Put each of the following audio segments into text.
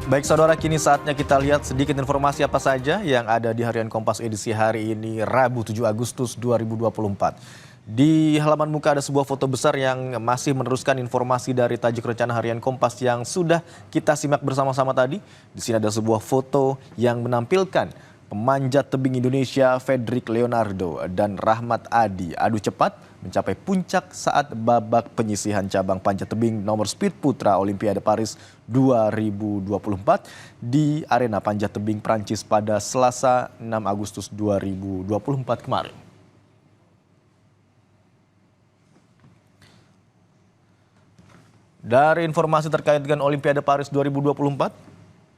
Baik saudara, kini saatnya kita lihat sedikit informasi apa saja yang ada di Harian Kompas edisi hari ini Rabu 7 Agustus 2024. Di halaman muka ada sebuah foto besar yang masih meneruskan informasi dari tajuk rencana Harian Kompas yang sudah kita simak bersama-sama tadi. Di sini ada sebuah foto yang menampilkan pemanjat tebing Indonesia Fedrik Leonardo dan Rahmat Adi adu cepat mencapai puncak saat babak penyisihan cabang panjat tebing nomor speed putra Olimpiade Paris 2024 di arena panjat tebing Prancis pada Selasa 6 Agustus 2024 kemarin. Dari informasi terkait dengan Olimpiade Paris 2024,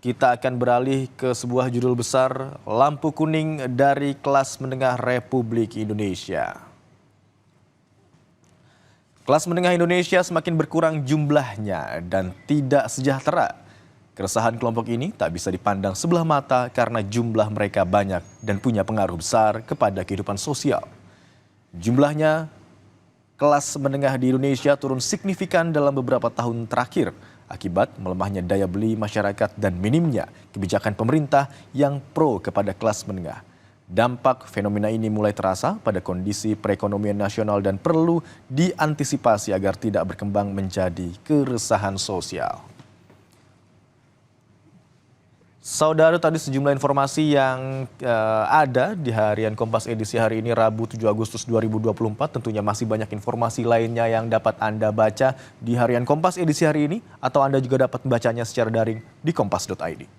kita akan beralih ke sebuah judul besar, lampu kuning dari kelas menengah Republik Indonesia. Kelas menengah Indonesia semakin berkurang jumlahnya dan tidak sejahtera. Keresahan kelompok ini tak bisa dipandang sebelah mata karena jumlah mereka banyak dan punya pengaruh besar kepada kehidupan sosial. Jumlahnya kelas menengah di Indonesia turun signifikan dalam beberapa tahun terakhir akibat melemahnya daya beli masyarakat dan minimnya kebijakan pemerintah yang pro kepada kelas menengah. Dampak fenomena ini mulai terasa pada kondisi perekonomian nasional dan perlu diantisipasi agar tidak berkembang menjadi keresahan sosial. Saudara, tadi sejumlah informasi yang ada di Harian Kompas edisi hari ini Rabu 7 Agustus 2024. Tentunya masih banyak informasi lainnya yang dapat Anda baca di Harian Kompas edisi hari ini atau Anda juga dapat membacanya secara daring di kompas.id.